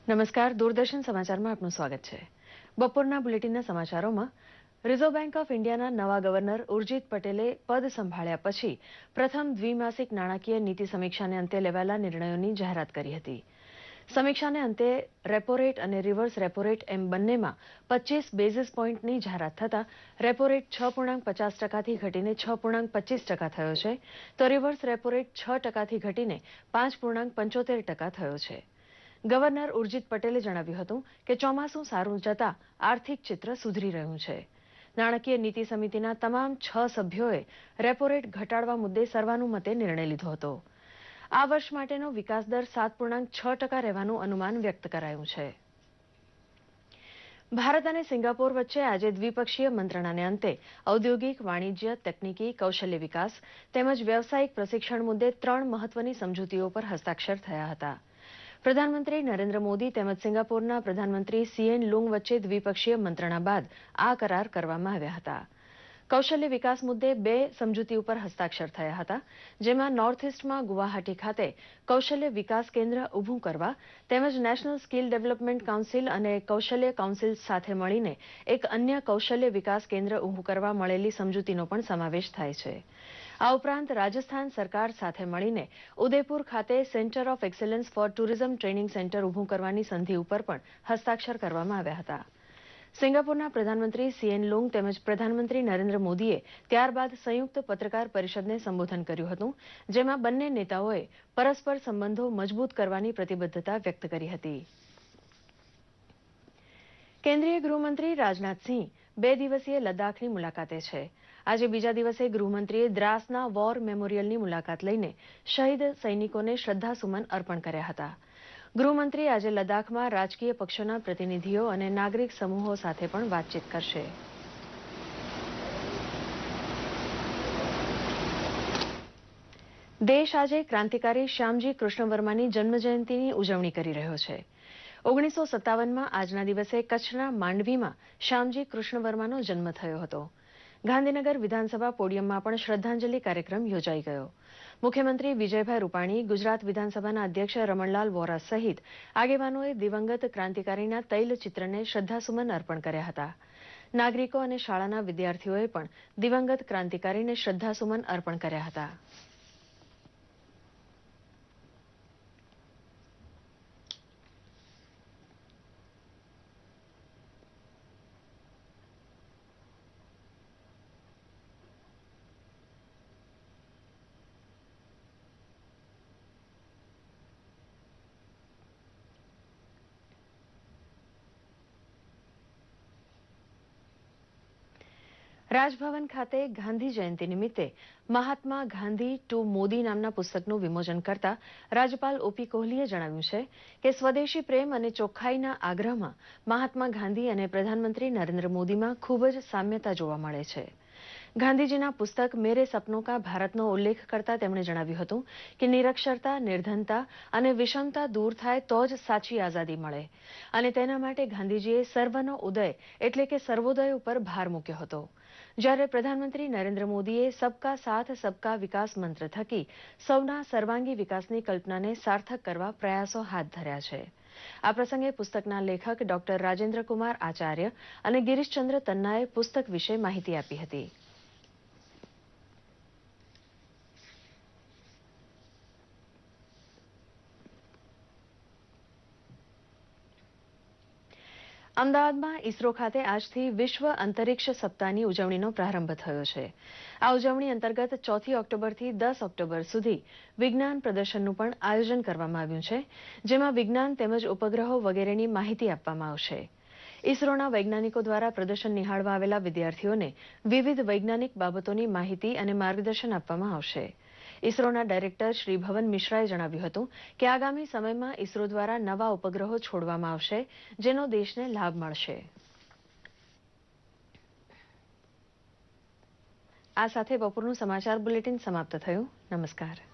નમસ્કાર, દૂરદર્શન સમાચારમાં આપનું સ્વાગત છે. બપોરના બુલેટિનના સમાચારોમાં રિઝર્વ બેંક ઓફ ઇન્ડિયાના નવા ગવર્નર ઉર્જિત પટેલે પદ સંભાળ્યા પછી પ્રથમ દ્વિમાસિક નાણાકીય નીતિ સમીક્ષાને અંતે લેવાયેલા નિર્ણયોની જાહેરાત કરી હતી. સમીક્ષાને અંતે રેપો રેટ અને રિવર્સ રેપો રેટ એમ બંનેમાં 25 બેઝિસ પોઈન્ટની જાહેરાત થતાં રેપો રેટ 6.50%થી ઘટીને 6.25% થયો છે, તો રિવર્સ રેપો રેટ 6%થી ઘટીને 5.75% થયો છે. ગવર્નર ઉર્જિત પટેલે જણાવ્યું હતું કે ચોમાસું સારું જતા આર્થિક ચિત્ર સુધરી રહ્યું છે. નાણાકીય નીતિ સમિતિના તમામ 6 સભ્યોએ રેપો રેટ ઘટાડવા મુદ્દે સર્વાનુમતે નિર્ણય લીધો હતો. આ વર્ષ માટેનો વિકાસ દર 7.6% રહેવાનું અનુમાન વ્યક્ત કરાયું છે. ભારત અને સિંગાપોર વચ્ચે આજે દ્વિપક્ષીય મંત્રણાને અંતે ઔદ્યોગિક, વાણિજ્ય, તકનીકી, કૌશલ્ય વિકાસ તેમજ વ્યવસાયિક પ્રશિક્ષણ મુદ્દે 3 મહત્વની સમજૂતીઓ પર હસ્તાક્ષર થયા હતા. પ્રધાનમંત્રી નરેન્દ્ર મોદી તેમજ સિંગાપોરના પ્રધાનમંત્રી સીએન લુંગ વચ્ચે દ્વિપક્ષીય મંત્રણા બાદ આ કરાર કરવામાં આવ્યા હતા. કૌશલ્ય વિકાસ મુદ્દે 2 સમજૂતી ઉપર હસ્તાક્ષર થયા હતા, જેમાં નોર્થ ઇસ્ટમાં ગુવાહાટી ખાતે કૌશલ્ય વિકાસ કેન્દ્ર ઊભું કરવા તેમજ નેશનલ સ્કિલ ડેવલપમેન્ટ કાઉન્સિલ અને કૌશલ્ય કાઉન્સિલ સાથે મળીને એક અન્ય કૌશલ્ય વિકાસ કેન્દ્ર ઊભું કરવા મળેલી સમજૂતીનો પણ સમાવેશ થાય છે. આ ઉપરાંત રાજસ્થાન સરકાર સાથે મળીને ઉદયપુર ખાતે centre of excellence for tourism training centre ઊભું કરવાની સંધિ ઉપર પણ હસ્તાક્ષર કરવામાં આવ્યા હતા. સિંગાપુરના પ્રધાનમંત્રી સીએન લુંગ તેમજ પ્રધાનમંત્રી નરેન્દ્ર મોદીએ ત્યારબાદ સંયુક્ત પત્રકાર પરિષદને સંબોધન કર્યું હતું, જેમાં બંને નેતાઓએ પરસ્પર સંબંધો મજબૂત કરવાની પ્રતિબદ્ધતા વ્યક્ત કરી હતી. કેન્દ્રીય ગૃહમંત્રી રાજનાથસિંહ 2 દિવસીય લદ્દાખની મુલાકાતે છે. આજે બીજા દિવસે ગૃહમંત્રીએ દ્રાસના વોર મેમોરિયલની મુલાકાત લઈને શહીદ સૈનિકોને શ્રદ્ધાસુમન અર્પણ કર્યા હતા. ગૃહમંત્રી આજે લદ્દાખમાં રાજકીય પક્ષોના પ્રતિનિધિઓ અને નાગરિક સમૂહો સાથે પણ વાતચીત કરશે. દેશ આજે ક્રાંતિકારી શ્યામજી કૃષ્ણ વર્માની જન્મજયંતિની ઉજવણી કરી રહ્યો છે. 1957માં આજના દિવસે કચ્છના માંડવીમાં શ્યામજી કૃષ્ણ વર્માનો જન્મ થયો હતો. ગાંધીનગર વિધાનસભા પોડિયમમાં પણ શ્રદ્ધાંજલિ કાર્યક્રમ યોજાઈ ગયો. મુખ્યમંત્રી વિજયભાઈ રૂપાણી, ગુજરાત વિધાનસભાના અધ્યક્ષ રમણલાલ વોરા સહિત આગેવાનોએ દિવંગત ક્રાંતિકારીના તૈલચિત્રને શ્રદ્ધાસુમન અર્પણ કર્યા હતા. નાગરિકો અને શાળાના વિદ્યાર્થીઓએ પણ દિવંગત ક્રાંતિકારીને શ્રદ્ધાસુમન અર્પણ કર્યા હતા. રાજભવન ખાતે ગાંધી જયંતિ નિમિત્તે મહાત્મા ગાંધી ટુ મોદી નામના પુસ્તકનું વિમોચન કરતા રાજ્યપાલ ઓપી કોહલીએ જણાવ્યું છે કે સ્વદેશી પ્રેમ અને ચોખ્ખાઈના આગ્રહમાં મહાત્મા ગાંધી અને પ્રધાનમંત્રી નરેન્દ્ર મોદીમાં ખૂબ જ સામ્યતા જોવા મળે છે. ગાંધીજીના પુસ્તક મેરે સપનો કા ભારતનો ઉલ્લેખ કરતા તેમણે જણાવ્યું હતું કે નિરક્ષરતા, નિર્ધનતા અને વિષમતા દૂર થાય તો જ સાચી આઝાદી મળે અને તેના માટે ગાંધીજીએ સર્વનો ઉદય એટલે કે સર્વોદય ઉપર ભાર મૂક્યો હતો. જ્યારે પ્રધાનમંત્રી નરેન્દ્ર મોદીએ સબકા સાથ સબકા વિકાસ મંત્ર થકી સૌના સર્વાંગી વિકાસની કલ્પનાને સાર્થક કરવા પ્રયાસો હાથ ધર્યા છે. આ પ્રસંગે પુસ્તકના લેખક ડોક્ટર રાજેન્દ્ર કુમાર આચાર્ય અને ગિરીશચંદ્ર તન્નાએ પુસ્તક વિશે માહિતી આપી હતી. અમદાવાદમાં ઇસરો ખાતે આજથી વિશ્વ અંતરિક્ષ સપ્તાહની ઉજવણીનો પ્રારંભ થયો છે. આ ઉજવણી અંતર્ગત 4 ઓક્ટોબરથી 10 ઓક્ટોબર સુધી વિજ્ઞાન પ્રદર્શનનું પણ આયોજન કરવામાં આવ્યું છે, જેમાં વિજ્ઞાન તેમજ ઉપગ્રહો વગેરેની માહિતી આપવામાં આવશે. ઇસરોના વૈજ્ઞાનિકો દ્વારા પ્રદર્શન નિહાળવા આવેલા વિદ્યાર્થીઓને વિવિધ વૈજ્ઞાનિક બાબતોની માહિતી અને માર્ગદર્શન આપવામાં આવશે. ઇસરોના ડાયરેક્ટર શ્રી ભવન મિશ્રાએ જણાવ્યું હતું કે આગામી સમયમાં ઇસરો દ્વારા નવા ઉપગ્રહો છોડવામાં આવશે, જેનો દેશને લાભ મળશે. આ સાથે બપોરનું સમાચાર બુલેટિન સમાપ્ત થયું. નમસ્કાર.